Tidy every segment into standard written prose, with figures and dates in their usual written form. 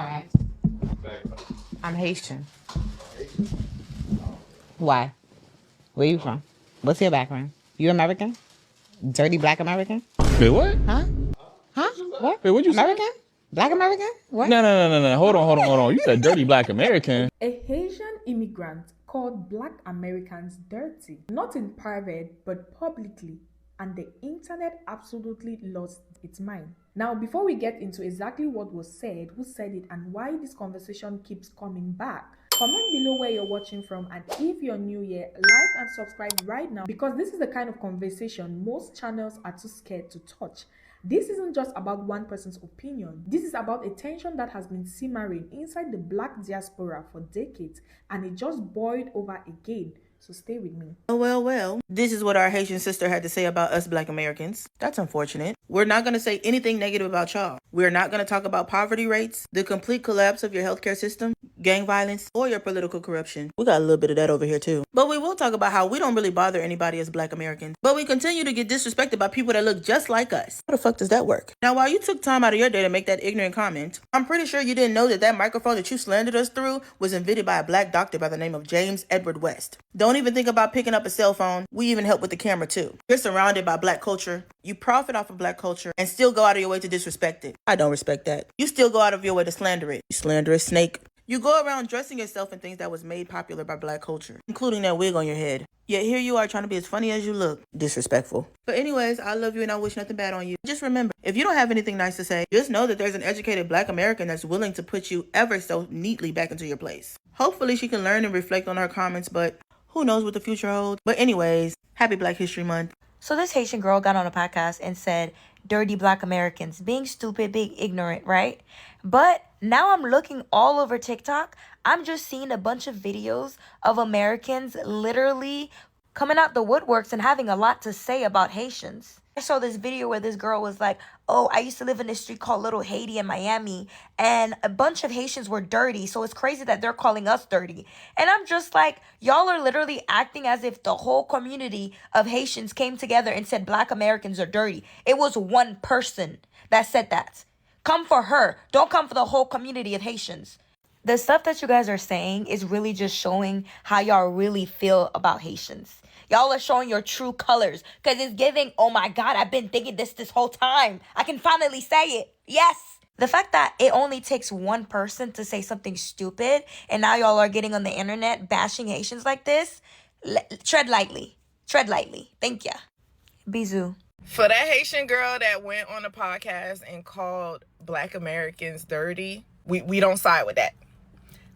Alright. I'm Haitian. Why? Where you from? What's your background? You American? Dirty black American? Wait, what? Huh? Huh? What? Wait, what'd you say? American? Black American? What? No. Hold on. You said dirty black American. A Haitian immigrant called Black Americans dirty, not in private but publicly, and the internet absolutely lost its mind. Now, before we get into exactly what was said, who said it, and why this conversation keeps coming back, comment below where you're watching from, and if you're new here, like and subscribe right now, because this is the kind of conversation most channels are too scared to touch. This isn't just about one person's opinion. This is about a tension that has been simmering inside the black diaspora for decades, and it just boiled over again. So stay with me. Well. This is what our Haitian sister had to say about us Black Americans. That's unfortunate. We're not going to say anything negative about y'all. We're not going to talk about poverty rates, the complete collapse of your healthcare system, gang violence, or your political corruption. We got a little bit of that over here too. But we will talk about how we don't really bother anybody as Black Americans, but we continue to get disrespected by people that look just like us. How the fuck does that work? Now, while you took time out of your day to make that ignorant comment, I'm pretty sure you didn't know that microphone that you slandered us through was invented by a black doctor by the name of James Edward West. Don't even think about picking up a cell phone. We even help with the camera too. You're surrounded by black culture. You profit off of black culture and still go out of your way to disrespect it. I don't respect that. You still go out of your way to slander it. You slanderous snake. You go around dressing yourself in things that was made popular by black culture, including that wig on your head. Yet here you are trying to be as funny as you look. Disrespectful. But anyways, I love you and I wish nothing bad on you. Just remember, if you don't have anything nice to say, just know that there's an educated Black American that's willing to put you ever so neatly back into your place. Hopefully she can learn and reflect on her comments, but who knows what the future holds. But anyways, happy Black History Month. So this Haitian girl got on a podcast and said, dirty Black Americans, being stupid, being ignorant, right? But now I'm looking all over TikTok. I'm just seeing a bunch of videos of Americans literally coming out the woodworks and having a lot to say about Haitians. I saw this video where this girl was like, oh, I used to live in this street called Little Haiti in Miami, and a bunch of Haitians were dirty, so it's crazy that they're calling us dirty. And I'm just like, y'all are literally acting as if the whole community of Haitians came together and said Black Americans are dirty. It was one person that said that. Come for her. Don't come for the whole community of Haitians. The stuff that you guys are saying is really just showing how y'all really feel about Haitians. Y'all are showing your true colors, because it's giving, oh my God, I've been thinking this whole time. I can finally say it. Yes. The fact that it only takes one person to say something stupid, and now y'all are getting on the internet bashing Haitians like this, tread lightly. Tread lightly. Thank ya. Bisous. For that Haitian girl that went on the podcast and called Black Americans dirty, we don't side with that.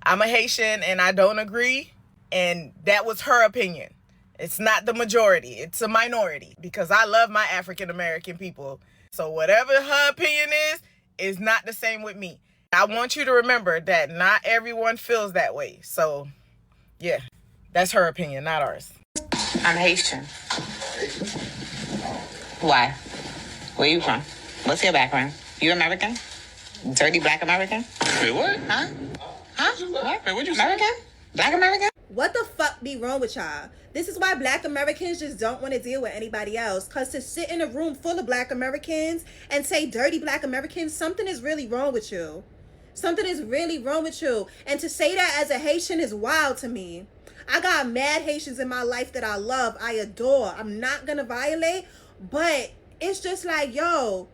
I'm a Haitian and I don't agree, and that was her opinion. It's not the majority, it's a minority, because I love my African American people. So whatever her opinion is not the same with me. I want you to remember that not everyone feels that way. So yeah, that's her opinion, not ours. I'm Haitian. Why? Where you from? What's your background? You American? Dirty black American? Wait, what? Huh? What? Wait, what'd you say? American? Black American? What the fuck be wrong with y'all? This is why Black Americans just don't want to deal with anybody else. Because to sit in a room full of Black Americans and say dirty Black Americans, something is really wrong with you. Something is really wrong with you. And to say that as a Haitian is wild to me. I got mad Haitians in my life that I love, I adore. I'm not going to violate. But it's just like, yo,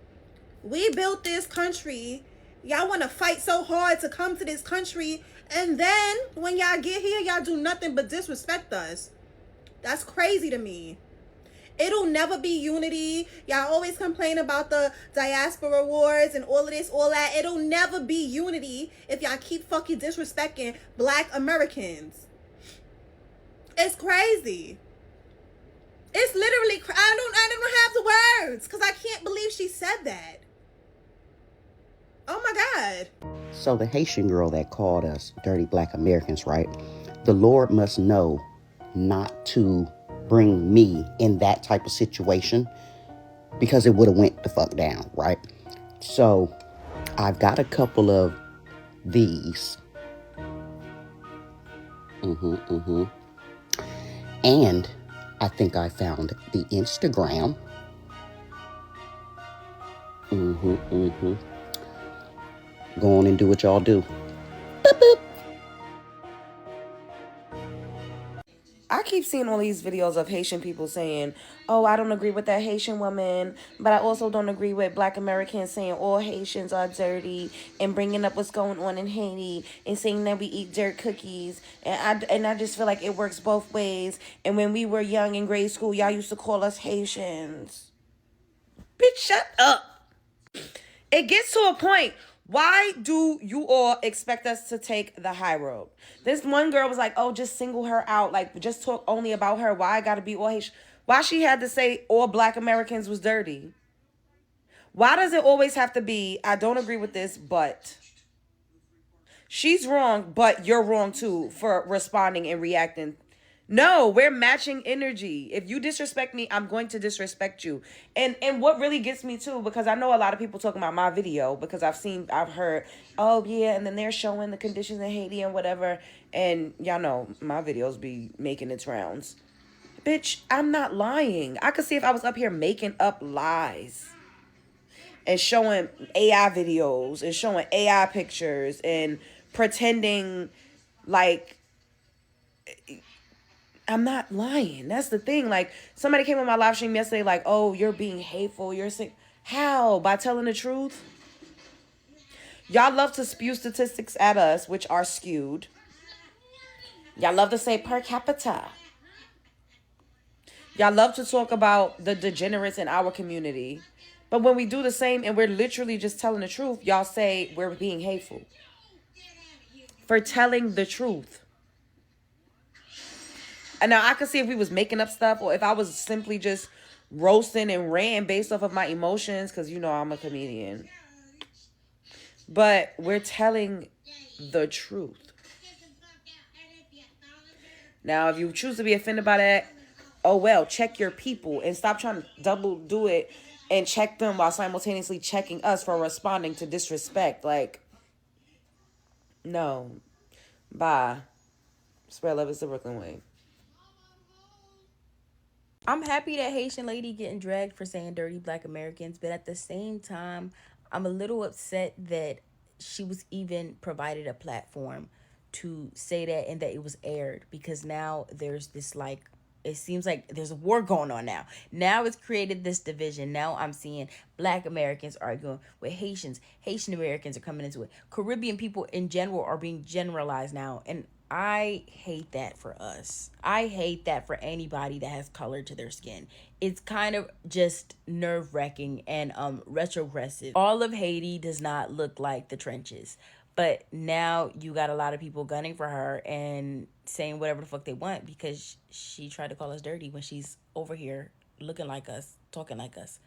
we built this country. Y'all want to fight so hard to come to this country. And then when y'all get here, y'all do nothing but disrespect us. That's crazy to me. It'll never be unity. Y'all always complain about the diaspora wars and all of this, all that. It'll never be unity if y'all keep fucking disrespecting Black Americans. It's crazy. It's literally, I don't have the words because I can't believe she said that. Oh my God. So the Haitian girl that called us dirty Black Americans, right? The Lord must know not to bring me in that type of situation, because it would have went the fuck down, right? So I've got a couple of these. And I think I found the Instagram. Go on and do what y'all do. Boop, boop. I keep seeing all these videos of Haitian people saying, oh, I don't agree with that Haitian woman, but I also don't agree with Black Americans saying all Haitians are dirty and bringing up what's going on in Haiti and saying that we eat dirt cookies. And I just feel like it works both ways. And when we were young in grade school, y'all used to call us Haitians. Bitch, shut up. It gets to a point. Why do you all expect us to take the high road? This one girl was like, oh, just single her out. Like, just talk only about her. Why I gotta be all Haitian? Why she had to say all Black Americans was dirty? Why does it always have to be, I don't agree with this, but... She's wrong, but you're wrong too for responding and reacting. No, we're matching energy. If you disrespect me, I'm going to disrespect you. And what really gets me too, because I know a lot of people talking about my video, because I've heard, oh yeah, and then they're showing the conditions in Haiti and whatever. And y'all know my videos be making its rounds. Bitch, I'm not lying. I could see if I was up here making up lies and showing AI videos and showing AI pictures and pretending like... I'm not lying. That's the thing. Like, somebody came on my live stream yesterday like, oh, you're being hateful. You're saying... How? By telling the truth? Y'all love to spew statistics at us, which are skewed. Y'all love to say per capita. Y'all love to talk about the degenerates in our community. But when we do the same and we're literally just telling the truth, y'all say we're being hateful. For telling the truth. And now I could see if we was making up stuff or if I was simply just roasting and ranting based off of my emotions, because you know I'm a comedian. But we're telling the truth. Now, if you choose to be offended by that, oh well, check your people and stop trying to double do it and check them while simultaneously checking us for responding to disrespect. Like, no. Bye. Spread love is the Brooklyn way. I'm happy that Haitian lady getting dragged for saying dirty Black Americans, but at the same time, I'm a little upset that she was even provided a platform to say that and that it was aired, because now there's this like, it seems like there's a war going on now. Now it's created this division. Now I'm seeing Black Americans arguing with Haitians. Haitian Americans are coming into it. Caribbean people in general are being generalized now. And I hate that for us. I hate that for anybody that has color to their skin. It's kind of just nerve-wracking and retrogressive. All of Haiti does not look like the trenches. But now you got a lot of people gunning for her and saying whatever the fuck they want because she tried to call us dirty when she's over here looking like us, talking like us,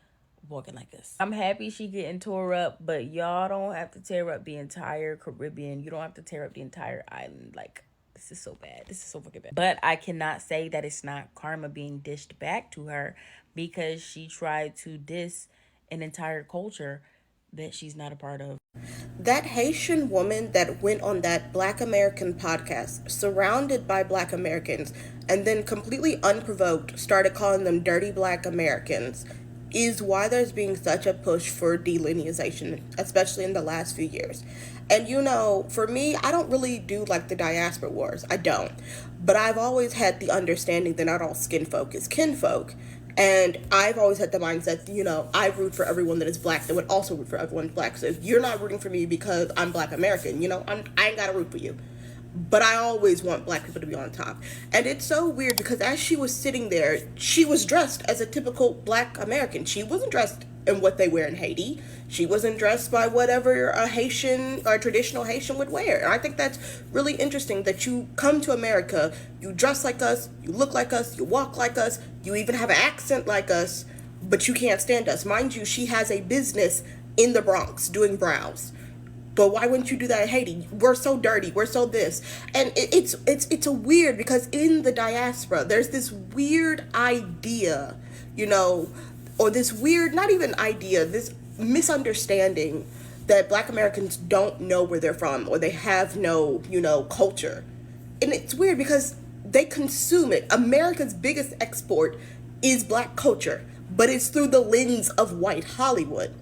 walking like us. I'm happy she getting tore up, but y'all don't have to tear up the entire Caribbean. You don't have to tear up the entire island. Like, this is so bad. This is so fucking bad. But I cannot say that it's not karma being dished back to her because she tried to diss an entire culture that she's not a part of. That Haitian woman that went on that Black American podcast, surrounded by Black Americans, and then completely unprovoked started calling them dirty Black Americans, is why there's being such a push for delineation, especially in the last few years. And you know, for me, I don't really do like the diaspora wars. I don't. But I've always had the understanding that not all skin folk is kinfolk. And I've always had the mindset, you know, I root for everyone that is Black that would also root for everyone Black. So if you're not rooting for me because I'm Black American, you know, I ain't got to root for you. But I always want Black people to be on top. And it's so weird because as she was sitting there, she was dressed as a typical Black American. She wasn't dressed in what they wear in Haiti. She wasn't dressed by whatever a Haitian or traditional Haitian would wear. And I think that's really interesting that you come to America, you dress like us, you look like us, you walk like us, you even have an accent like us, but you can't stand us. Mind you, she has a business in the Bronx doing brows. But why wouldn't you do that in Haiti? We're so dirty. We're so this. And it's a weird, because in the diaspora, there's this weird idea, you know, or this weird, not even idea, this misunderstanding that Black Americans don't know where they're from, or they have no, you know, culture. And it's weird because they consume it. America's biggest export is Black culture, but it's through the lens of white Hollywood.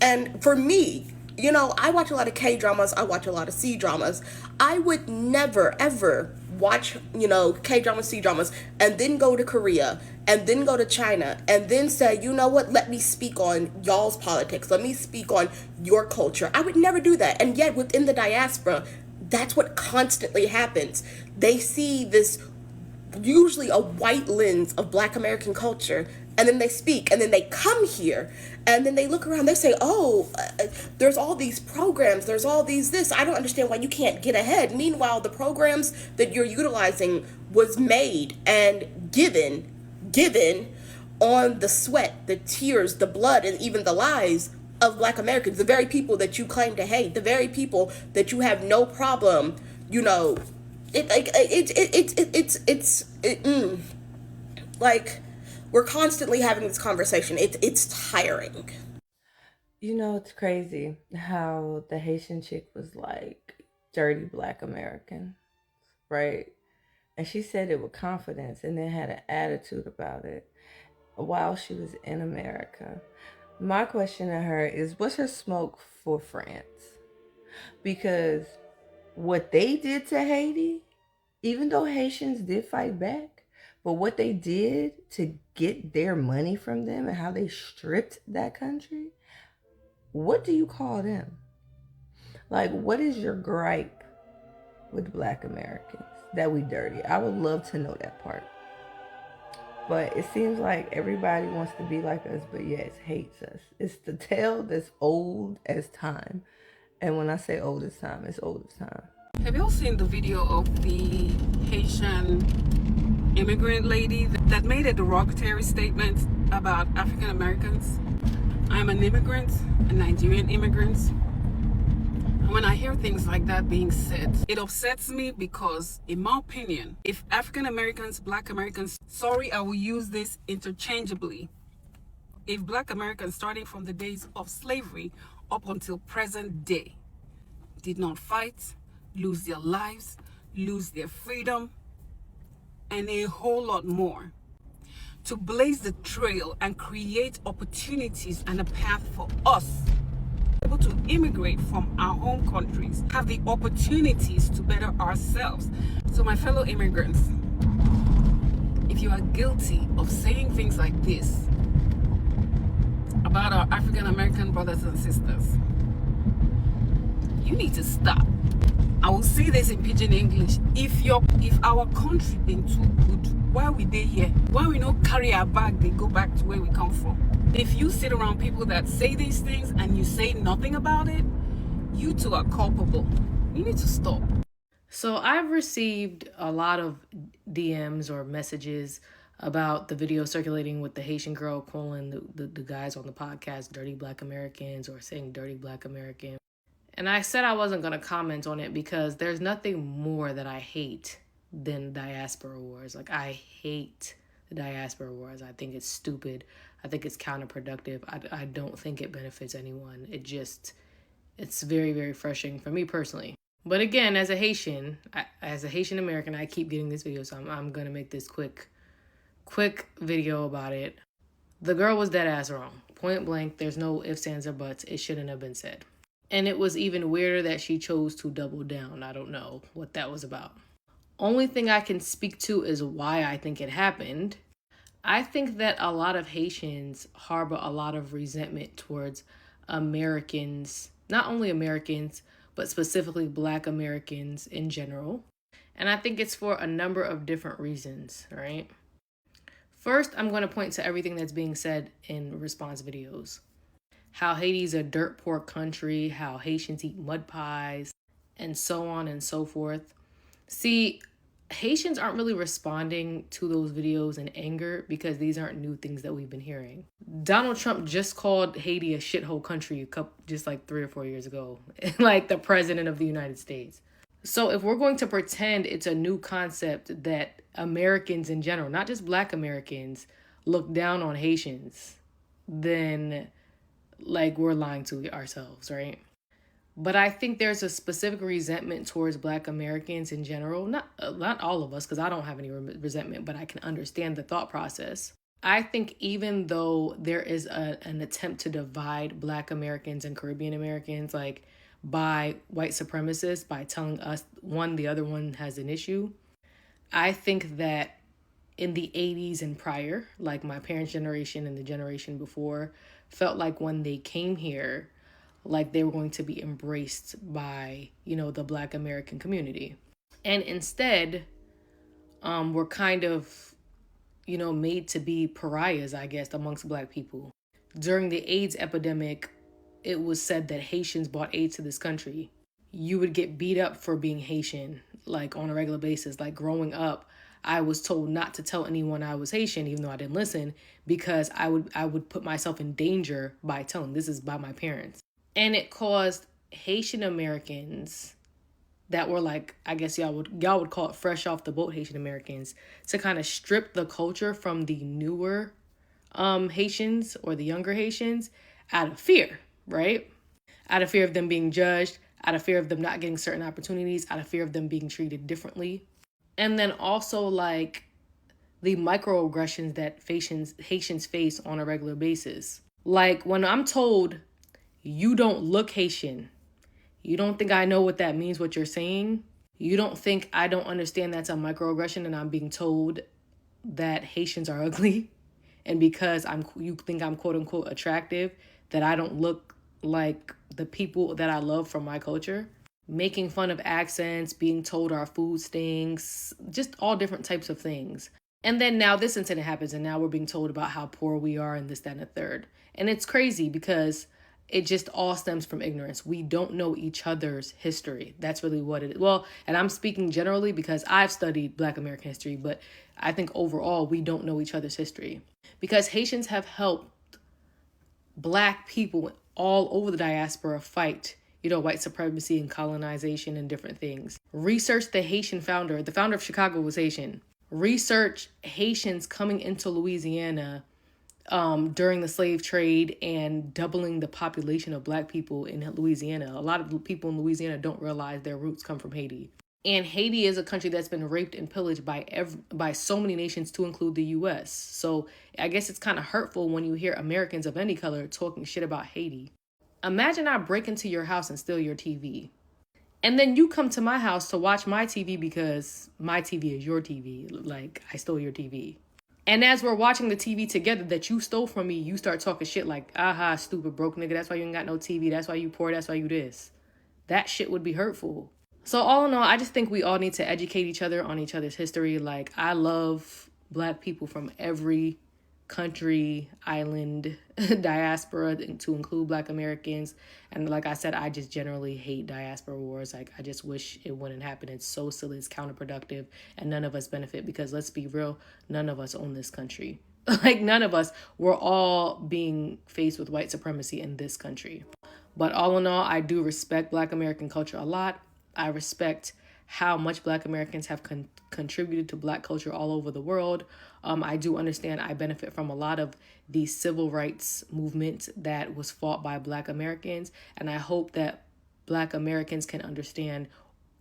And for me, You know, I watch a lot of K-dramas, I watch a lot of C-dramas. I would never, ever watch, you know, K-dramas, C-dramas, and then go to Korea, and then go to China, and then say, you know what, let me speak on y'all's politics, let me speak on your culture. I would never do that. And yet, within the diaspora, that's what constantly happens. They see this, usually a white lens of Black American culture, and then they speak, and then they come here, and then they look around, they say, oh, there's all these programs, there's all these this, I don't understand why you can't get ahead. Meanwhile, the programs that you're utilizing was made and given on the sweat, the tears, the blood, and even the lives of Black Americans, the very people that you claim to hate, the very people that you have no problem, you know, like, we're constantly having this conversation. It's tiring. You know, it's crazy how the Haitian chick was like, dirty Black American, right? And she said it with confidence and then had an attitude about it while she was in America. My question to her is, what's her smoke for France? Because what they did to Haiti, even though Haitians did fight back, but what they did to get their money from them and how they stripped that country, what do you call them? Like, what is your gripe with Black Americans that we dirty? I would love to know that part. But it seems like everybody wants to be like us, but yet hates us. It's the tale that's old as time. And when I say old as time, it's old as time. Have you all seen the video of the Haitian immigrant lady that made a derogatory statement about African Americans? I'm an immigrant, a Nigerian immigrant. And when I hear things like that being said, it upsets me because, in my opinion, if African Americans, Black Americans, sorry, I will use this interchangeably, if Black Americans, starting from the days of slavery up until present day, did not fight, lose their lives, lose their freedom, and a whole lot more, to blaze the trail and create opportunities and a path for us able to immigrate from our home countries, have the opportunities to better ourselves. So my fellow immigrants, if you are guilty of saying things like this about our African American brothers and sisters, you need to stop. I will say this in pidgin English. If our country been too good, why we they here? Why we not carry our bag, they go back to where we come from? If you sit around people that say these things and you say nothing about it, you two are culpable. You need to stop. So I've received a lot of DMs or messages about the video circulating with the Haitian girl calling the guys on the podcast dirty Black Americans or saying dirty Black American. And I said I wasn't going to comment on it because there's nothing more that I hate than diaspora wars. Like, I hate the diaspora wars. I think it's stupid. I think it's counterproductive. I don't think it benefits anyone. It's very, very frustrating for me personally. But again, as a Haitian American, I keep getting this video, so I'm going to make this quick video about it. The girl was dead ass wrong. Point blank, there's no ifs, ands, or buts. It shouldn't have been said. And it was even weirder that she chose to double down. I don't know what that was about. Only thing I can speak to is why I think it happened. I think that a lot of Haitians harbor a lot of resentment towards Americans, not only Americans, but specifically Black Americans in general. And I think it's for a number of different reasons, right? First, I'm going to point to everything that's being said in response videos. How Haiti's a dirt poor country, how Haitians eat mud pies, and so on and so forth. See, Haitians aren't really responding to those videos in anger because these aren't new things that we've been hearing. Donald Trump just called Haiti a shithole country just like 3 or 4 years ago, like the president of the United States. So if we're going to pretend it's a new concept that Americans in general, not just Black Americans, look down on Haitians, then like we're lying to ourselves, right? But I think there's a specific resentment towards Black Americans in general. Not all of us, because I don't have any resentment, but I can understand the thought process. I think even though there is an attempt to divide Black Americans and Caribbean Americans, like by white supremacists, by telling us one, the other one has an issue, I think that in the 80s and prior, like my parents' generation and the generation before, felt like when they came here, like they were going to be embraced by, the Black American community. And instead, we're kind of, made to be pariahs, I guess, amongst Black people. During the AIDS epidemic, it was said that Haitians brought AIDS to this country. You would get beat up for being Haitian, like on a regular basis. Like growing up, I was told not to tell anyone I was Haitian, even though I didn't listen, because I would put myself in danger by telling. This is by my parents. And it caused Haitian Americans that were like, I guess y'all would call it fresh off the boat Haitian Americans, to kind of strip the culture from the newer Haitians or the younger Haitians out of fear, right? Out of fear of them being judged, out of fear of them not getting certain opportunities, out of fear of them being treated differently. And then also like the microaggressions that Haitians face on a regular basis. Like when I'm told, you don't look Haitian, you don't think I know what that means, what you're saying, you don't think I don't understand that's a microaggression, and I'm being told that Haitians are ugly, and because you think I'm quote unquote attractive, that I don't look like the people that I love from my culture. Making fun of accents, being told our food stinks, just all different types of things. And then now this incident happens, and now we're being told about how poor we are and this, that, and the third. And it's crazy because it just all stems from ignorance. We don't know each other's history. That's really what it is. Well, and I'm speaking generally because I've studied Black American history, but I think overall we don't know each other's history. Because Haitians have helped Black people all over the diaspora fight, white supremacy and colonization and different things. Research the Haitian founder. The founder of Chicago was Haitian. Research Haitians coming into Louisiana during the slave trade and doubling the population of Black people in Louisiana. A lot of people in Louisiana don't realize their roots come from Haiti. And Haiti is a country that's been raped and pillaged by so many nations, to include the U.S. So I guess it's kind of hurtful when you hear Americans of any color talking shit about Haiti. Imagine I break into your house and steal your TV. And then you come to my house to watch my TV because my TV is your TV. Like, I stole your TV. And as we're watching the TV together that you stole from me, you start talking shit like, aha, stupid broke nigga, that's why you ain't got no TV, that's why you poor, that's why you this. That shit would be hurtful. So all in all, I just think we all need to educate each other on each other's history. Like, I love Black people from every country, island, diaspora, to include Black Americans. And like I said, I just generally hate diaspora wars. Like, I just wish it wouldn't happen. It's so silly, it's counterproductive, and none of us benefit because, let's be real, none of us own this country. Like, none of us, we're all being faced with white supremacy in this country. But all in all, I do respect Black American culture a lot. I respect how much Black Americans have contributed to Black culture all over the world. I do understand I benefit from a lot of the civil rights movement that was fought by Black Americans. And I hope that Black Americans can understand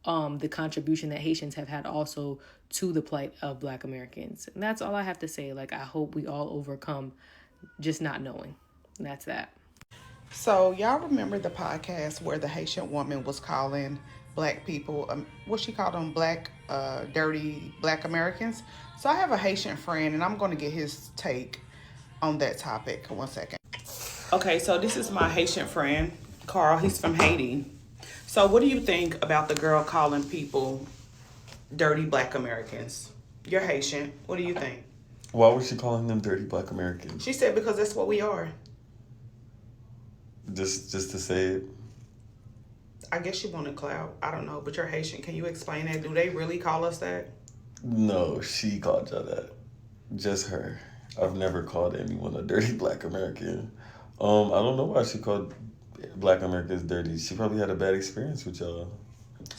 the contribution that Haitians have had also to the plight of Black Americans. And that's all I have to say. Like, I hope we all overcome just not knowing. And that's that. So y'all remember the podcast where the Haitian woman was calling Black people, what she called them, dirty Black Americans? So I have a Haitian friend, and I'm going to get his take on that topic. 1 second. Okay, so this is my Haitian friend, Carl. He's from Haiti. So what do you think about the girl calling people dirty Black Americans? You're Haitian. What do you think? Why was she calling them dirty Black Americans? She said because that's what we are. Just to say it? I guess she wanted clout. I don't know, but you're Haitian. Can you explain that? Do they really call us that? No, she called y'all that. Just her. I've never called anyone a dirty Black American. I don't know why she called Black Americans dirty. She probably had a bad experience with y'all.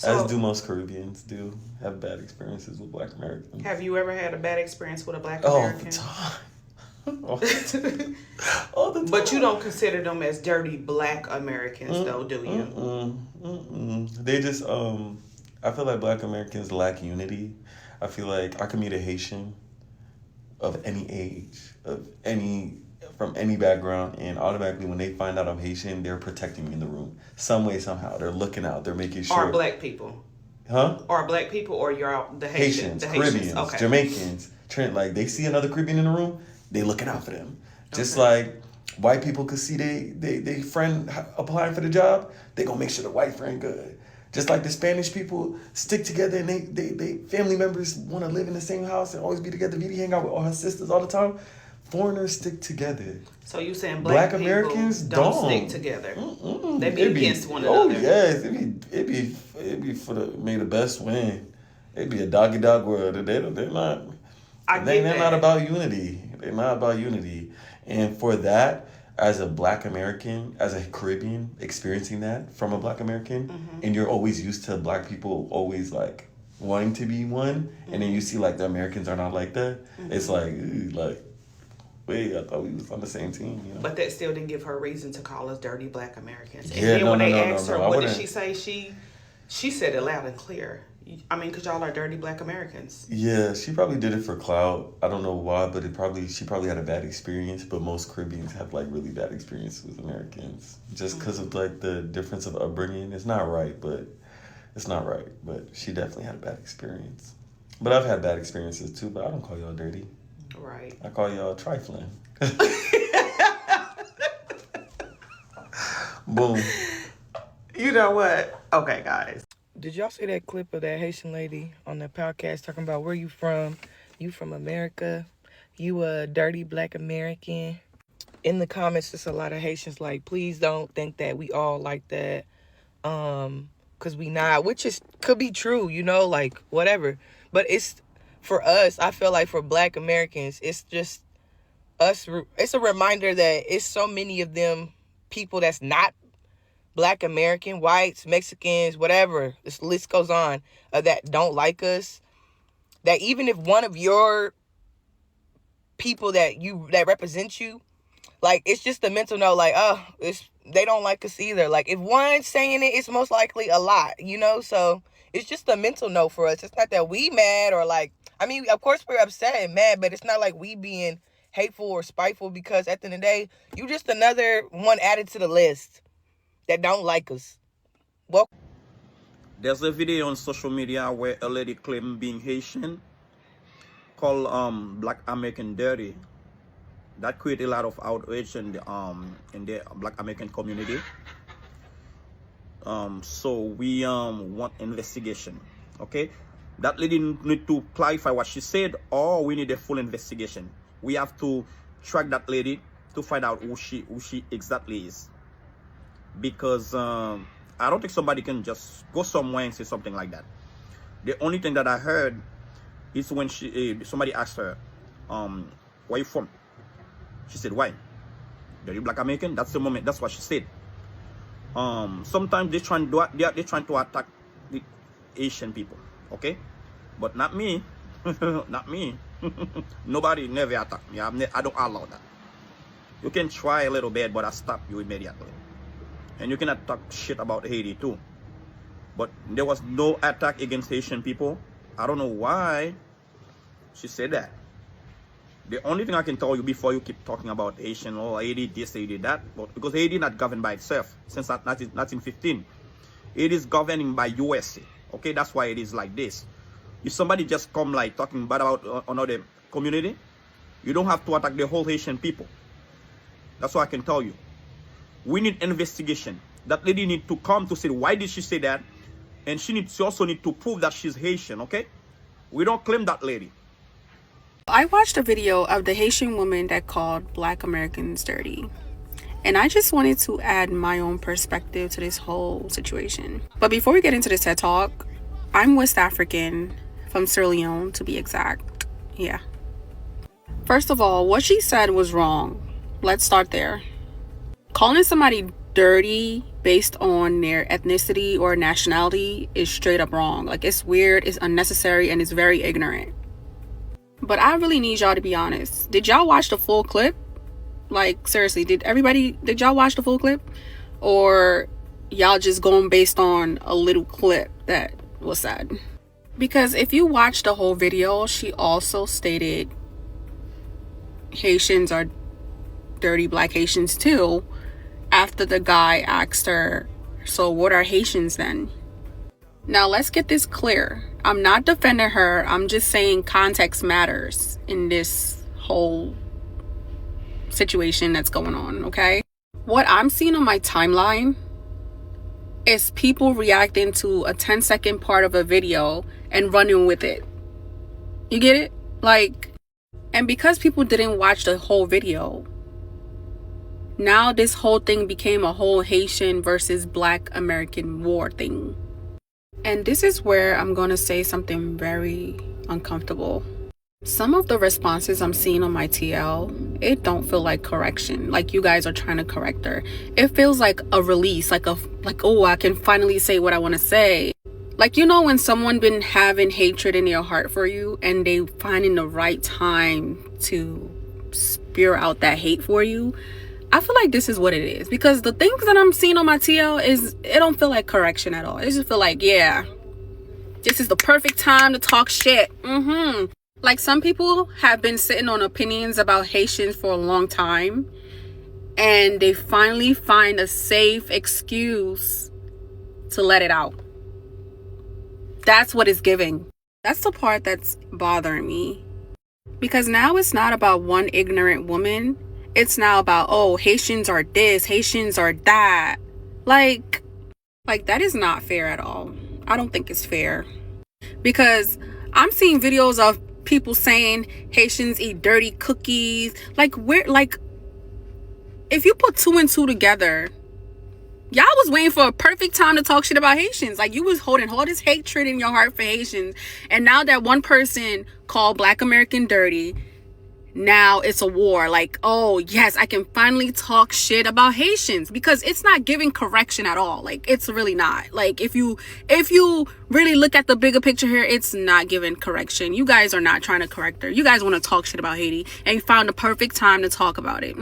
As do most Caribbeans do, have bad experiences with Black Americans. Have you ever had a bad experience with a Black American? All the time. But you don't consider them as dirty Black Americans, though, do you? They just, I feel like Black Americans lack unity. I feel like I could meet a Haitian of any age, from any background, and automatically when they find out I'm Haitian, they're protecting me in the room. Some way, somehow. They're looking out. They're making sure. Or black people. Huh? Or black people, or you're the Haitians. Haitians, Caribbeans, okay. Jamaicans. Like, they see another Caribbean in the room, they looking out for them. Just like white people could see they friend applying for the job, they gonna make sure the white friend good. Just like the Spanish people stick together and they family members want to live in the same house and always be together. Vivi hang out with all her sisters all the time. Foreigners stick together. So you saying black Americans don't stick together? They be against one another. Oh yes, it be for the may the best win. It be a doggy dog world. They're not. They're not about unity. They're not about unity. And for that, as a Black American, as a Caribbean, experiencing that from a Black American, and you're always used to Black people always like wanting to be one, and then you see like the Americans are not like that. It's like, wait, I thought we was on the same team. You know? But that still didn't give her a reason to call us dirty Black Americans. And Yeah, then when they no, asked her, I what did wouldn't. she say? She said it loud and clear. I mean, because y'all are dirty Black Americans. Yeah, she probably did it for clout. I don't know why, but she probably had a bad experience. But most Caribbeans have like really bad experiences with Americans, just because of like the difference of upbringing. It's not right. But she definitely had a bad experience. But I've had bad experiences too. But I don't call y'all dirty. Right. I call y'all trifling. Boom. You know what? Okay, guys. Did y'all see that clip of that Haitian lady on the podcast talking about where you from? You from America? You a dirty Black American? In the comments, there's a lot of Haitians like, please don't think that we all like that. Cause we not, which could be true, you know, like whatever. But it's for us, I feel like for Black Americans, it's just us. It's a reminder that it's so many of them people that's not Black American, whites, Mexicans, whatever, this list goes on, that don't like us, that even if one of your people that represent you, like, it's just a mental note, like, they don't like us either. Like, if one's saying it, it's most likely a lot, you know? So it's just a mental note for us. It's not that we mad or like, I mean, of course we're upset and mad, but it's not like we being hateful or spiteful, because at the end of the day, you just another one added to the list that don't like us. Well, there's a video on social media where a lady claimed being Haitian, called Black American dirty. That created a lot of outrage in the Black American community. So we want investigation. Okay, that lady need to clarify what she said, or we need a full investigation. We have to track that lady to find out who she exactly is. Because I don't think somebody can just go somewhere and say something like that. The only thing that I heard is when somebody asked her, where you from? She said, why? Dirty Black American? That's the moment. That's what she said. Sometimes they're trying to attack the Asian people, okay? But not me. Not me. Nobody never attack me. I don't allow that. You can try a little bit, but I stop you immediately. And you cannot talk shit about Haiti too. But there was no attack against Haitian people. I don't know why she said that. The only thing I can tell you before you keep talking about Haitian or Haiti this, Haiti that, but because Haiti not governed by itself since 1915. It is governing by USA. Okay, that's why it is like this. If somebody just come like talking bad about another community, you don't have to attack the whole Haitian people. That's what I can tell you. We need investigation. That lady need to come to say why did she say that, and she also need to prove that she's Haitian. Okay, we don't claim that lady. I watched a video of the Haitian woman that called Black Americans dirty, and I just wanted to add my own perspective to this whole situation. But before we get into this TED Talk, I'm West African, from Sierra Leone to be exact. Yeah. First of all, what she said was wrong. Let's start there. Calling somebody dirty based on their ethnicity or nationality is straight up wrong. Like, it's weird, it's unnecessary, and it's very ignorant. But I really need y'all to be honest. Did y'all watch the full clip? Like, seriously, did y'all watch the full clip? Or y'all just going based on a little clip that was said? Because if you watch the whole video, she also stated Haitians are dirty black Haitians too, after the guy asked her, so what are Haitians then? Now let's get this clear. I'm not defending her. I'm just saying context matters in this whole situation that's going on, okay? What I'm seeing on my timeline is people reacting to a 10-second part of a video and running with it. You get it? Like, and because people didn't watch the whole video, now this whole thing became a whole Haitian versus Black American war thing. And this is where I'm going to say something very uncomfortable. Some of the responses I'm seeing on my TL, it don't feel like correction. Like you guys are trying to correct her. It feels like a release, like oh, I can finally say what I want to say. Like, you know, when someone been having hatred in their heart for you and they finding the right time to spew out that hate for you, I feel like this is what it is. Because the things that I'm seeing on my TL it don't feel like correction at all. It just feel like, yeah, this is the perfect time to talk shit. Like, some people have been sitting on opinions about Haitians for a long time, and they finally find a safe excuse to let it out. That's what it's giving. That's the part that's bothering me. Because now it's not about one ignorant woman. It's now about, oh, Haitians are this, Haitians are that. Like that is not fair at all. I don't think it's fair. Because I'm seeing videos of people saying Haitians eat dirty cookies. Like, if you put 2 and 2 together, y'all was waiting for a perfect time to talk shit about Haitians. Like, you was holding all this hatred in your heart for Haitians. And now that one person called Black American dirty, now it's a war. Like, oh yes, I can finally talk shit about Haitians, because it's not giving correction at all. Like, it's really not. Like, if you really look at the bigger picture here, it's not giving correction. You guys are not trying to correct her. You guys want to talk shit about Haiti, and you found the perfect time to talk about it.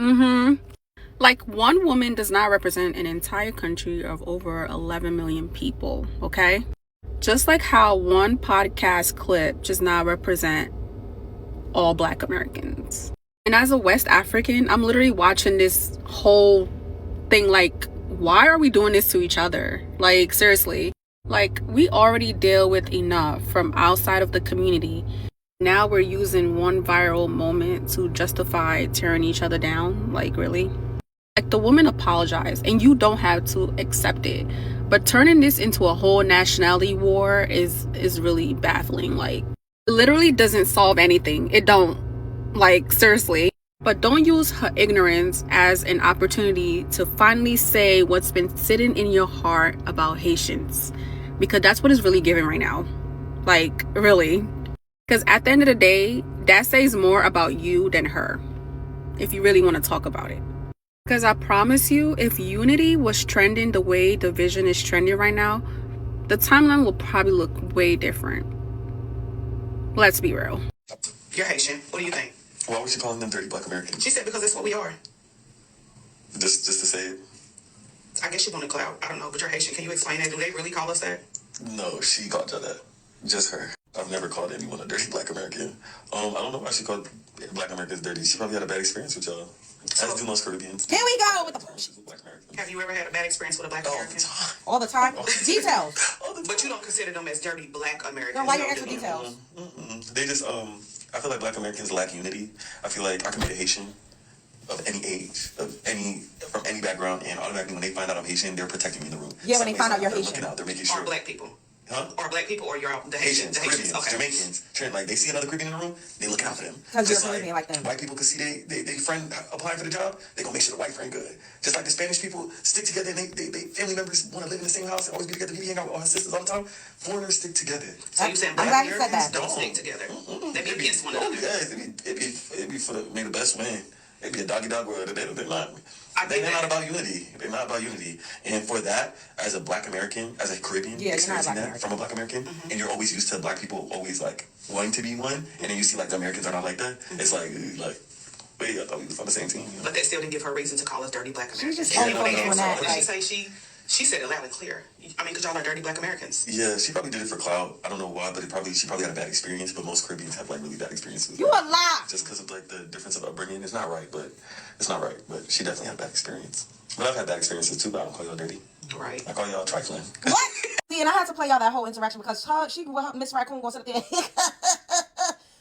Like, one woman does not represent an entire country of over 11 million people, okay? Just like how one podcast clip does not represent all Black Americans. And as a West African, I'm literally watching this whole thing like, why are we doing this to each other? Like, seriously. Like, we already deal with enough from outside of the community. Now we're using one viral moment to justify tearing each other down. Like, really? Like, the woman apologized, and you don't have to accept it. But turning this into a whole nationality war is really baffling. Like, it literally doesn't solve anything. It don't. Like, seriously. But don't use her ignorance as an opportunity to finally say what's been sitting in your heart about Haitians. Because that's what it's really giving right now. Like, really. Because at the end of the day, that says more about you than her, if you really want to talk about it. Because I promise you, if unity was trending the way division is trending right now, the timeline will probably look way different. Let's be real. You're Haitian. What do you think? Why was she calling them dirty Black Americans? She said because that's what we are. Just to say it? I guess you want to clout. I don't know, but you're Haitian. Can you explain that? Do they really call us that? No, she called you that. Just her. I've never called anyone a dirty Black American. I don't know why she called Black Americans dirty. She probably had a bad experience with y'all. As do most Caribbeans. Here we go with the Have you ever had a bad experience with a Black American? all the time. Details. But you don't consider them as dirty Black Americans. No, why your extra details? They just, I feel like Black Americans lack unity. I feel like I can meet a Haitian of any age, from any background, and automatically when they find out I'm Haitian, they're protecting me in the room. Yeah, when they find out you're Haitian. Haitian. They're making sure. Or Black people. Huh? Or Black people, or you're the Haitians. The Haitians, Caribbeans, Jamaicans. Like, they see another Caribbean in the room, they look out for them. Because you're Caribbean like them. White people can see they friend applying for the job, they gonna make sure the white friend good. Just like the Spanish people stick together and they family members want to live in the same house and always be together. We hang out with all her sisters all the time. Foreigners stick together. So you saying Black Americans don't stick together? They be against one another. Yeah, it be for may the best win. It be a doggy-dog world. They're not. They're not about unity. They're not about unity. And for that, as a Black American, as a Caribbean, experiencing that from a Black American, and you're always used to Black people always like wanting to be one, and then you see like the Americans are not like that. It's like, wait, I thought we was on the same team. You know? But that still didn't give her reason to call us dirty Black Americans. She just only focused on that. What did she say? She said it loud and clear. I mean, because y'all are dirty black Americans. Yeah, she probably did it for clout. I don't know why, but she probably had a bad experience. But most Caribbeans have like really bad experiences. You a lie. Just because of like the difference of upbringing. It's not right, but But she definitely had a bad experience. But I've had bad experiences too. But I don't call y'all dirty. Right. I call y'all trifling. What? See, and I had to play y'all that whole interaction because Miss Raccoon gonna sit there.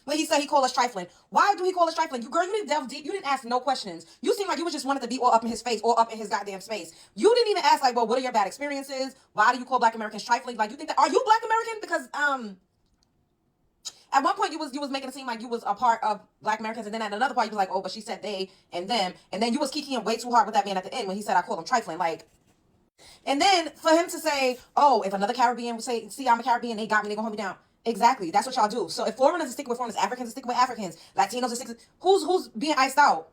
When he said he called us trifling. Why do he call us trifling? You didn't delve deep. You didn't ask no questions. You seem like you just wanted to be all up in his face, all up in his goddamn space. You didn't even ask, like, well, what are your bad experiences? Why do you call black Americans trifling? Like, you think that, are you black American? Because, at one point you was making it seem like you was a part of black Americans, and then at another point you was like, oh, but she said they and them, and then you was kikiing way too hard with that man at the end when he said I called him trifling, like. And then for him to say, oh, if another Caribbean would say, see, I'm a Caribbean, they got me, they gonna hold me down. Exactly. That's what y'all do. So if foreigners are sticking with foreigners, Africans are sticking with Africans, Latinos are sticking, who's being iced out?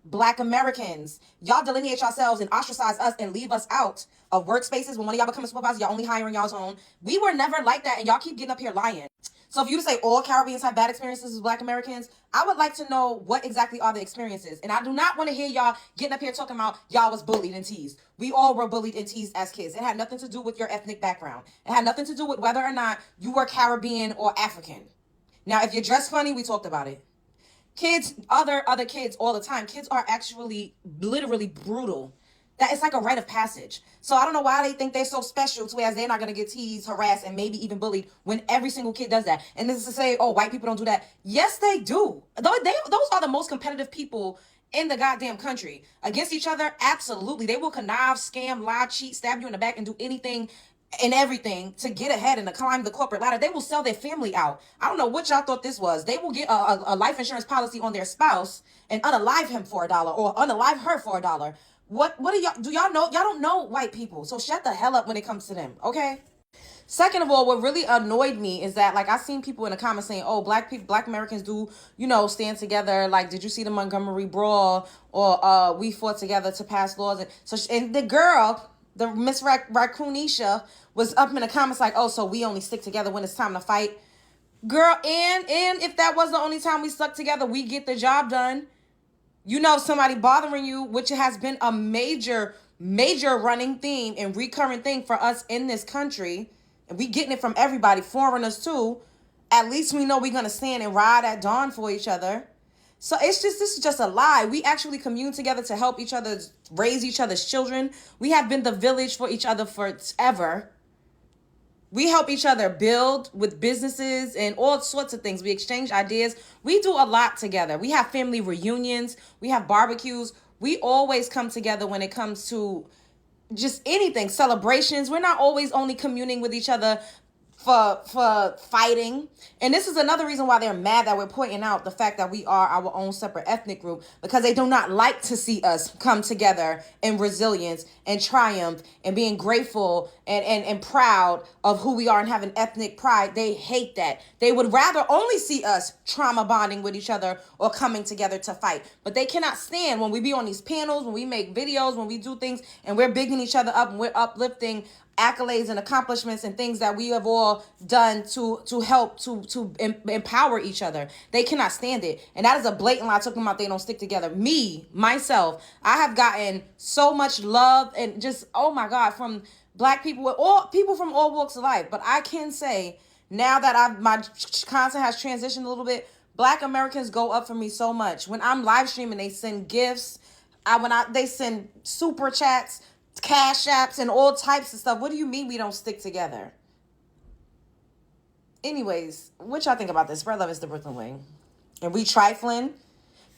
Black Americans. Y'all delineate yourselves and ostracize us and leave us out of workspaces. When one of y'all become a supervisor, y'all only hiring y'all's own. We were never like that, and y'all keep getting up here lying. So if you say all Caribbeans have bad experiences with black Americans, I would like to know what exactly are the experiences. And I do not want to hear y'all getting up here talking about y'all was bullied and teased. We all were bullied and teased as kids. It had nothing to do with your ethnic background. It had nothing to do with whether or not you were Caribbean or African. Now, if you're dressed funny, we talked about it. Kids, other kids all the time, kids are actually literally brutal. That it's like a rite of passage. So I don't know why they think they're so special to whereas they're not going to get teased, harassed, and maybe even bullied when every single kid does that. And this is to say, oh, white people don't do that. Yes, they do. Those are the most competitive people in the goddamn country. Against each other, absolutely. They will connive, scam, lie, cheat, stab you in the back, and do anything and everything to get ahead and to climb the corporate ladder. They will sell their family out. I don't know what y'all thought this was. They will get a life insurance policy on their spouse and unalive him for $1 or unalive her for $1. What do y'all know? Y'all don't know white people. So shut the hell up when it comes to them, okay? Second of all, what really annoyed me is that, like, I seen people in the comments saying, oh, black Americans do, stand together. Like, did you see the Montgomery Brawl? Or we fought together to pass laws. And the girl, the Miss Raccoonisha, was up in the comments like, oh, so we only stick together when it's time to fight. Girl, and if that was the only time we stuck together, we get the job done. Somebody bothering you, which has been a major running theme and recurrent thing for us in this country. And we getting it from everybody, foreigners too. At least we know we're going to stand and ride at dawn for each other. So this is just a lie. We actually commune together to help each other raise each other's children. We have been the village for each other forever. We help each other build with businesses and all sorts of things. We exchange ideas. We do a lot together. We have family reunions. We have barbecues. We always come together when it comes to just anything, celebrations. We're not always only communing with each other for fighting. And this is another reason why they're mad that we're pointing out the fact that we are our own separate ethnic group, because they do not like to see us come together in resilience and triumph and being grateful and proud of who we are and having ethnic pride. They hate that. They would rather only see us trauma bonding with each other or coming together to fight. But they cannot stand when we be on these panels, when we make videos, when we do things and we're bigging each other up and we're uplifting accolades and accomplishments and things that we have all done to help to empower each other. They cannot stand it. And that is a blatant lie talking about they don't stick together. Myself, I have gotten so much love and just, oh my God, from black people, people from all walks of life. But I can say now that my content has transitioned a little bit, black Americans go up for me so much. When I'm live streaming, they send gifts. They send super chats, cash apps, and all types of stuff. What do you mean we don't stick together? Anyways, what y'all think about this? Spread love is the Brooklyn way. And we trifling.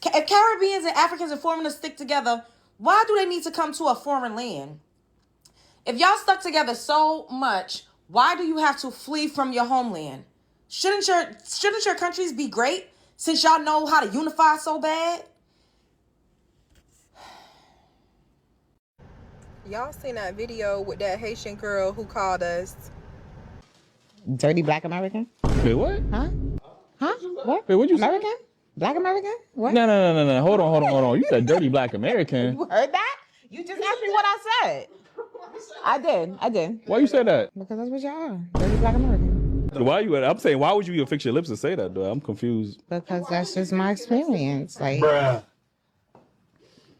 If Caribbeans and Africans and foreigners stick together, why do they need to come to a foreign land? If y'all stuck together so much, why do you have to flee from your homeland? Shouldn't your countries be great since y'all know how to unify so bad? Y'all seen that video with that Haitian girl who called us dirty black American? Wait, what? Huh? What? Wait, what'd you American? say? Black American? What? No. Hold on. You said dirty black American. You heard that? You just asked me what I said. I did. Why you say that? Because that's what y'all are. Dirty black American. I'm saying, why would you even fix your lips to say that, though? I'm confused. Because that's just my experience. Like, Bruh.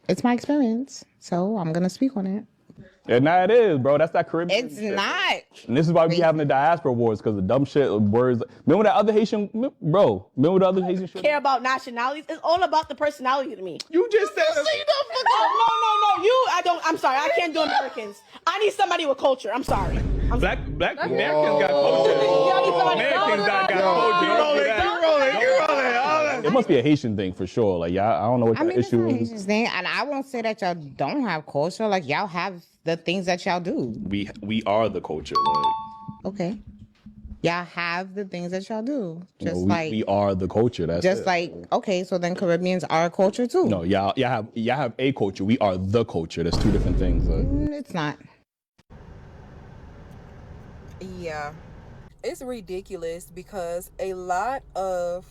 it's my experience. So I'm going to speak on it. And now it is, bro. That's that Caribbean It's shit. not. And this is why we having the diaspora wars, because the dumb shit words. Remember that other Haitian, bro? Remember the other Haitian shit? Care about nationalities. It's all about the personality to me. You just said No. I don't. I'm sorry. I can't do Americans. I need somebody with culture. I'm sorry. Black Americans got culture. Americans got culture. You rolling. It must be a Haitian thing for sure. Like, y'all, I don't know what I the mean, it's issue not a is. Haitian thing, and I won't say that y'all don't have culture. Like, y'all have the things that y'all do. We are the culture. Like, Okay. Y'all have the things that y'all do. Just we are the culture. That's just it. like, okay, so then Caribbeans are a culture too. No, y'all have a culture. We are the culture. There's two different things. Like. It's not. Yeah, it's ridiculous because a lot of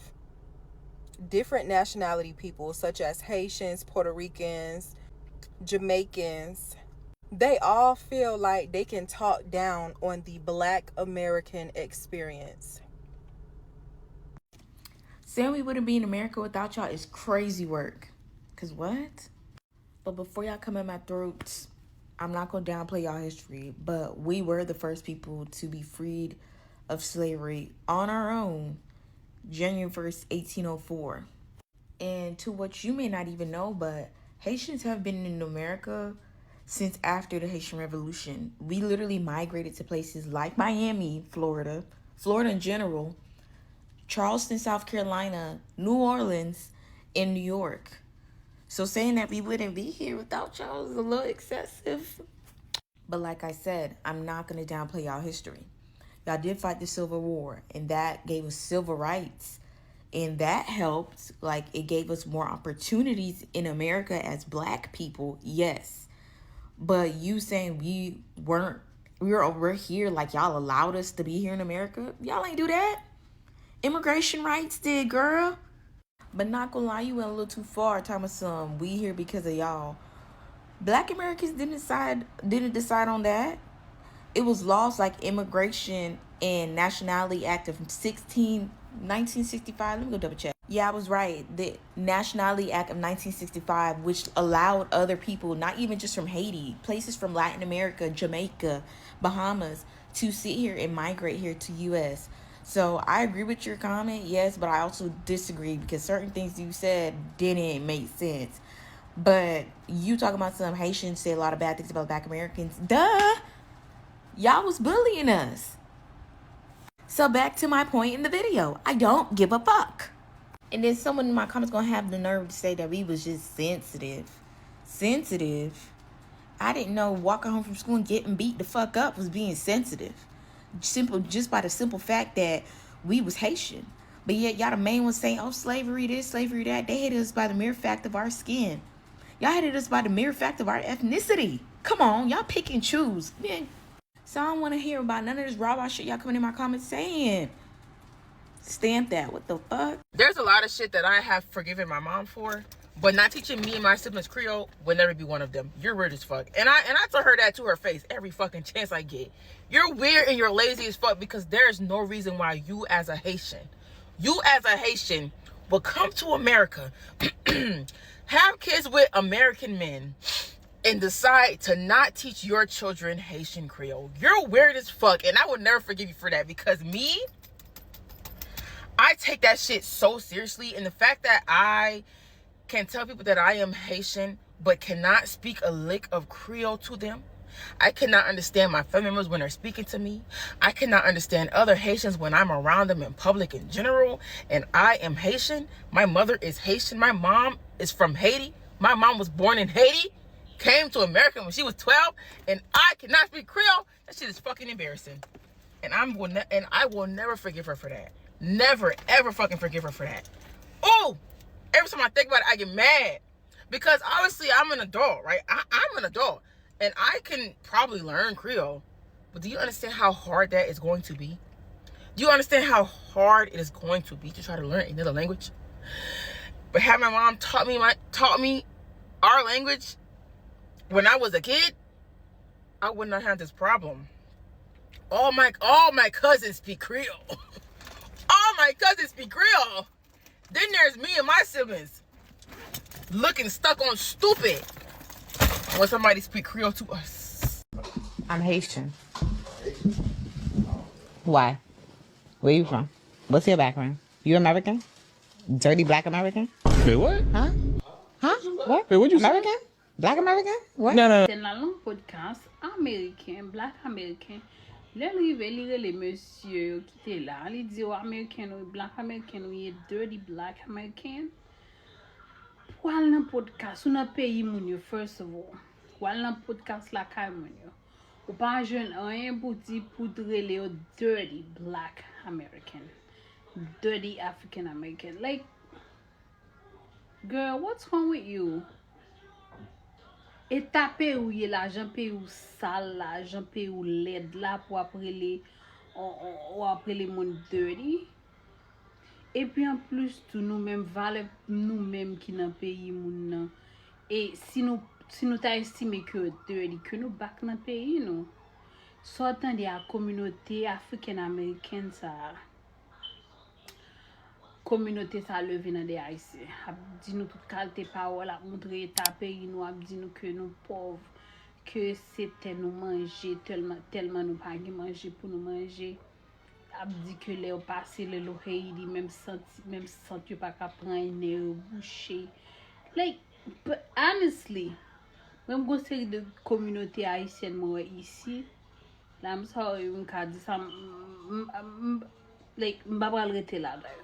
different nationality people, such as Haitians, Puerto Ricans, Jamaicans, they all feel like they can talk down on the Black American experience. Saying we wouldn't be in America without y'all is crazy work. Cause what? But before y'all come at my throats, I'm not gonna downplay y'all history, but we were the first people to be freed of slavery on our own, January 1st, 1804. And to what you may not even know, but Haitians have been in America since after the Haitian Revolution. We literally migrated to places like Miami, Florida in general, Charleston, South Carolina, New Orleans, and New York. So saying that we wouldn't be here without y'all is a little excessive. But like I said, I'm not going to downplay y'all history. Y'all did fight the Civil War, and that gave us civil rights. And that helped, like, it gave us more opportunities in America as Black people, yes. But you saying we're over here, like y'all allowed us to be here in America, y'all ain't do that. Immigration rights did, girl. But not gonna lie, you went a little too far talking about some we here because of y'all. Black Americans didn't decide on that. It was laws like Immigration and Nationality Act of 1965. Let me go double check. Yeah, I was right. The Nationality Act of 1965, which allowed other people, not even just from Haiti, places from Latin America, Jamaica, Bahamas, to sit here and migrate here to U.S. So I agree with your comment, yes, but I also disagree because certain things you said didn't make sense. But you talking about some Haitians say a lot of bad things about Black Americans. Duh! Y'all was bullying us. So back to my point in the video. I don't give a fuck. And then someone in my comments gonna have the nerve to say that we was just sensitive. Sensitive? I didn't know walking home from school and getting beat the fuck up was being sensitive. Just by the simple fact that we was Haitian. But yet y'all the main ones saying, oh, slavery this, slavery that. They hated us by the mere fact of our skin. Y'all hated us by the mere fact of our ethnicity. Come on, y'all pick and choose. Man. So I don't want to hear about none of this raw shit y'all coming in my comments saying. Stamp that. What the fuck? There's a lot of shit that I have forgiven my mom for, but not teaching me and my siblings Creole would never be one of them. You're weird as fuck. And I tell her that to her face every fucking chance I get. You're weird and you're lazy as fuck because there's no reason why you as a Haitian will come to America, have kids with American men, and decide to not teach your children Haitian Creole. You're weird as fuck, and I would never forgive you for that because me, I take that shit so seriously. And the fact that I can tell people that I am Haitian but cannot speak a lick of Creole to them. I cannot understand my family members when they're speaking to me. I cannot understand other Haitians when I'm around them in public in general. And I am Haitian. My mother is Haitian. My mom is from Haiti. My mom was born in Haiti, came to America when she was 12, and I cannot speak Creole. That shit is fucking embarrassing. And I will never forgive her for that. Never, ever fucking forgive her for that. Oh, every time I think about it, I get mad. Because obviously I'm an adult, right? I'm an adult. And I can probably learn Creole. But do you understand how hard that is going to be? Do you understand how hard it is going to be to try to learn another language? But had my mom taught me our language when I was a kid, I would not have this problem. All my cousins speak Creole. All my cousins speak Creole. Then there's me and my siblings looking stuck on stupid when somebody speak Creole to us. I'm Haitian. Why? Where you from? What's your background? You American? Dirty black American? Wait, what? Huh? Huh? What? Wait, what'd you say? American? Black American? What? No. C'est la langue podcast américain, black américain. Là, li le monsieur qui était là, li dit ou américain ou black américain ou ye dirty black américain. Wal nan podcast ou nan pays moun yo, first of all. Wal nan podcast la kay moun yo. Ou pa jen rien pou di pou drele yo dirty black American. Dirty African American. Like, girl, what's wrong with you? E tape ou ye la, jan pe ou sal la, jan pe ou led la pou apre le moun dirty. Et puis en plus tout nous même vale nous même qui dans pays moun nan. Et si nous ta estimé que dirty que nous back dans pays nous. Sortant de la communauté africaine américaine ça. Communauté ça levé dans des haïtiens. A dit nous toute qualité parole a montrer état pays nous a dit nous que nous pauvres que c'était nous manger tellement nous pas manger pour nous manger. A dit que les passé le Haiti même senti pas qu'à prendre une boucher. Like, but honestly, même go série de communauté haïtienne moi ici, là me sorry on ka dit ça like m'pa pral rete là d'ailleurs.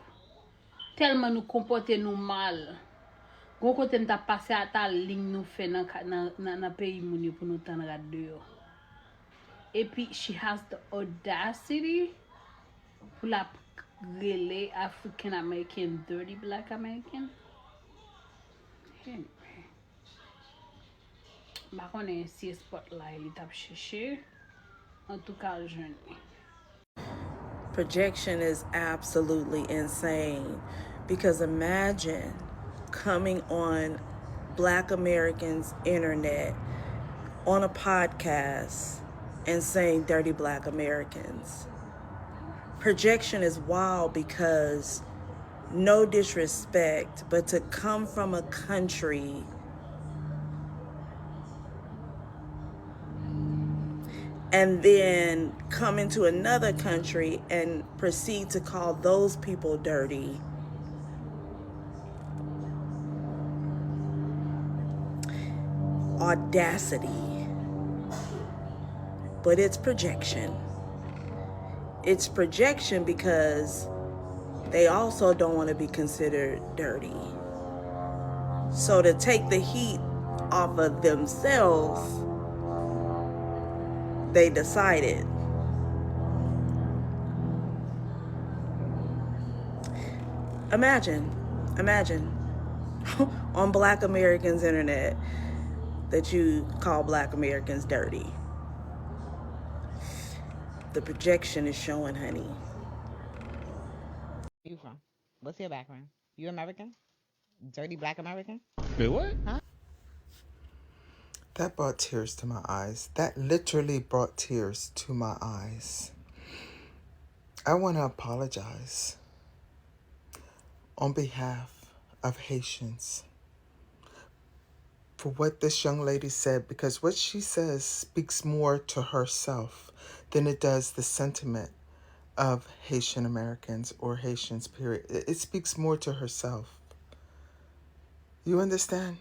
Tellement nous comporter nous mal. Gon côté nous t'a passé à ta ligne nous fait dans pays moun pour nous tendre à dehors. Et puis she has the audacity pour la relais African American dirty black American. Anyway. Ba konnen si spotlight li tap chercher. En tout cas, jeune. Projection is absolutely insane because imagine coming on Black Americans' internet on a podcast and saying dirty Black Americans. Projection is wild because no disrespect, but to come from a country and then come into another country and proceed to call those people dirty. Audacity. But it's projection. It's projection because they also don't want to be considered dirty. So to take the heat off of themselves, they decided. Imagine on Black Americans' internet that you call Black Americans dirty. The projection is showing, honey. Where you from? What's your background? You American? Dirty black American? Wait, what? Huh? That brought tears to my eyes. That literally brought tears to my eyes. I want to apologize on behalf of Haitians for what this young lady said, because what she says speaks more to herself than it does the sentiment of Haitian Americans or Haitians, period. It speaks more to herself. You understand?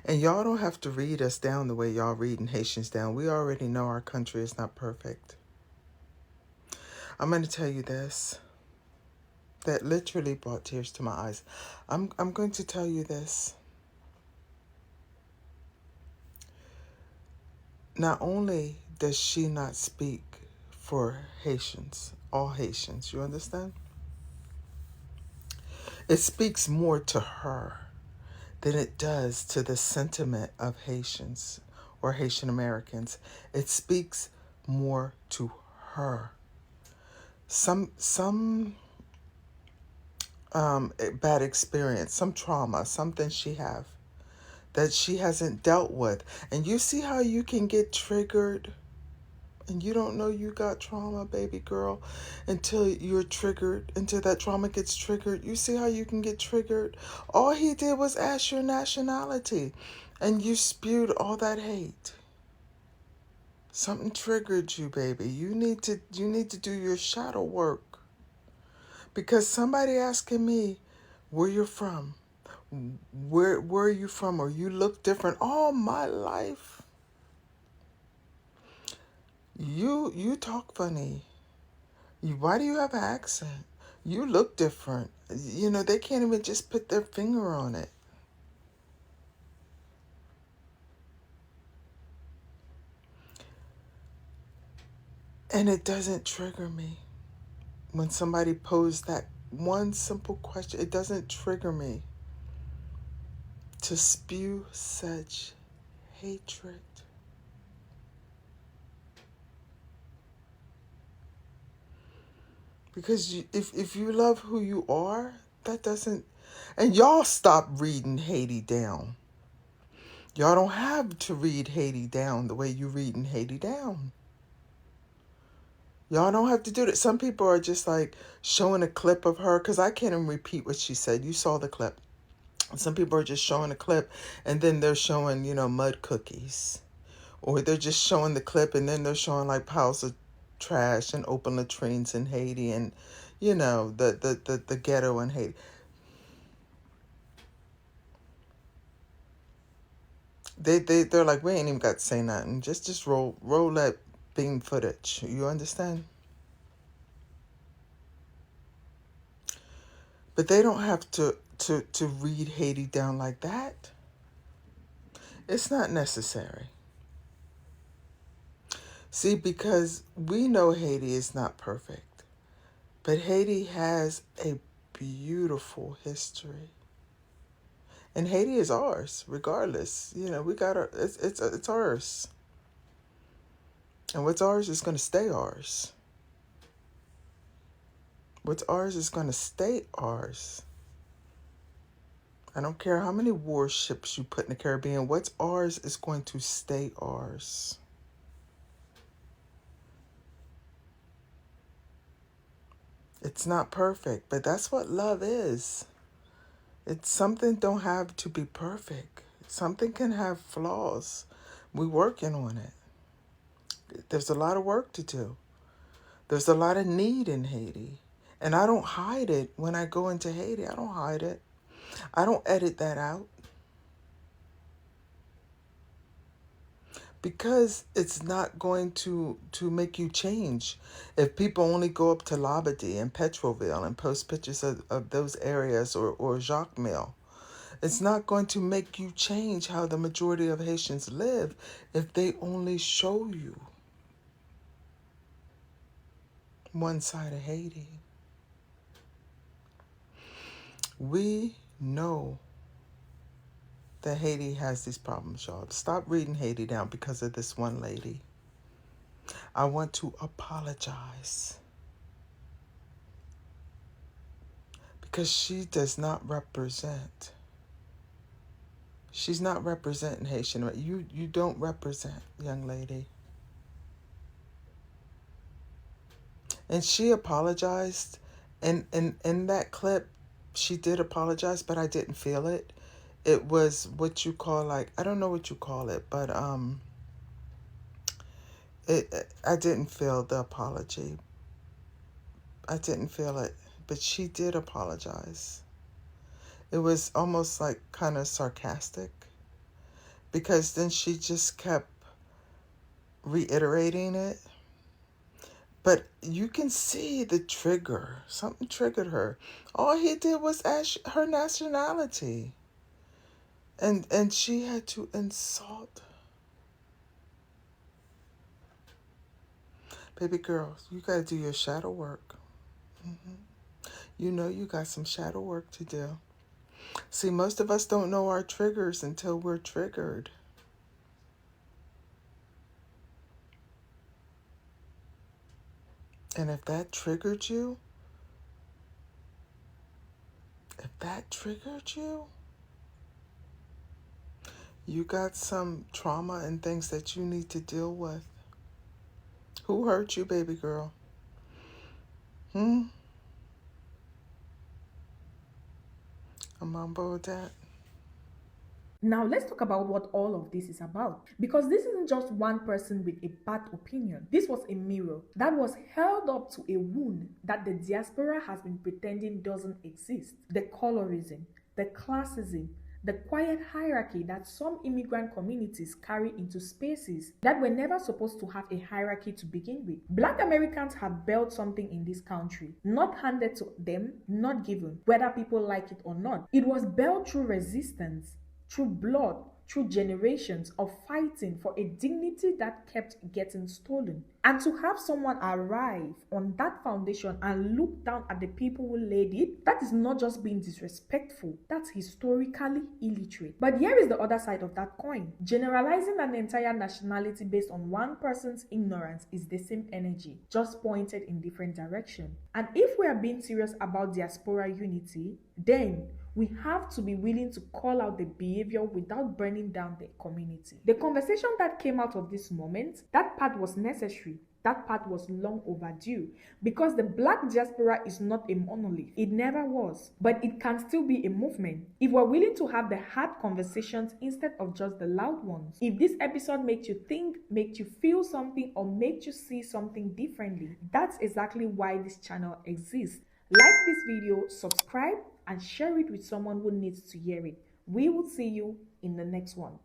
And y'all don't have to read us down the way y'all reading Haitians down. We already know our country is not perfect. I'm going to tell you this. That literally brought tears to my eyes. I'm going to tell you this. Not only does she not speak for Haitians, all Haitians, you understand? It speaks more to her than it does to the sentiment of Haitians or Haitian Americans. It speaks more to her. Some bad experience, some trauma, something she have that she hasn't dealt with. And you see how you can get triggered and you don't know you got trauma, baby girl, until you're triggered, until that trauma gets triggered. You see how you can get triggered? All he did was ask your nationality and you spewed all that hate. Something triggered you, baby. You need to do your shadow work. Because somebody asking me where you're from, where are you from, or you look different all my life. You talk funny. Why do you have an accent? You look different. You know, they can't even just put their finger on it. And it doesn't trigger me. When somebody posed that one simple question, it doesn't trigger me to spew such hatred. Because if you love who you are, that doesn't... And y'all stop reading Haiti down. Y'all don't have to read Haiti down the way you reading Haiti down. Y'all don't have to do that. Some people are just like showing a clip of her, because I can't even repeat what she said. You saw the clip. Some people are just showing a clip and then they're showing, mud cookies. Or they're just showing the clip and then they're showing like piles of trash and open latrines in Haiti and, the ghetto in Haiti. They're like, we ain't even got to say nothing. Just roll that beam footage. You understand? But they don't have to read Haiti down like that. It's not necessary. See, because we know Haiti is not perfect, but Haiti has a beautiful history. And Haiti is ours, regardless. We got our, it's ours. And what's ours is going to stay ours. What's ours is going to stay ours. I don't care how many warships you put in the Caribbean. What's ours is going to stay ours. It's not perfect, but that's what love is. It's something don't have to be perfect. Something can have flaws. We're working on it. There's a lot of work to do. There's a lot of need in Haiti. And I don't hide it when I go into Haiti. I don't hide it. I don't edit that out. Because it's not going to make you change. If people only go up to Labadie and Petroville and post pictures of those areas or Jacmel, it's not going to make you change how the majority of Haitians live if they only show you one side of Haiti. We know that Haiti has these problems, y'all. Stop reading Haiti down because of this one lady. I want to apologize. Because she does not represent. She's not representing Haitian. You don't represent, young lady. And she apologized. And in that clip, she did apologize, but I didn't feel it. It was what you call like, I don't know what you call it, but I didn't feel the apology. I didn't feel it, but she did apologize. It was almost like kind of sarcastic, because then she just kept reiterating it. But you can see the trigger. Something triggered her. All he did was ask her nationality. And she had to insult. Baby girl, you got to do your shadow work. You know you got some shadow work to do. See, most of us don't know our triggers until we're triggered. And if that triggered you, you got some trauma and things that you need to deal with. Who hurt you, baby girl? I'm on board with that. Now let's talk about what all of this is about, because this isn't just one person with a bad opinion. This was a mirror that was held up to a wound that the diaspora has been pretending doesn't exist. The colorism, the classism, the quiet hierarchy that some immigrant communities carry into spaces that were never supposed to have a hierarchy to begin with. Black Americans have built something in this country, not handed to them, not given, whether people like it or not. It was built through resistance, through blood, through generations of fighting for a dignity that kept getting stolen. And to have someone arrive on that foundation and look down at the people who laid it, that is not just being disrespectful, that's historically illiterate. But here is the other side of that coin. Generalizing an entire nationality based on one person's ignorance is the same energy, just pointed in different direction. And if we are being serious about diaspora unity, then we have to be willing to call out the behavior without burning down the community. The conversation that came out of this moment, that part was necessary. That part was long overdue, because the Black diaspora is not a monolith. It never was, but it can still be a movement if we're willing to have the hard conversations instead of just the loud ones. If this episode makes you think, makes you feel something, or makes you see something differently, that's exactly why this channel exists. Like this video, subscribe, and share it with someone who needs to hear it. We will see you in the next one.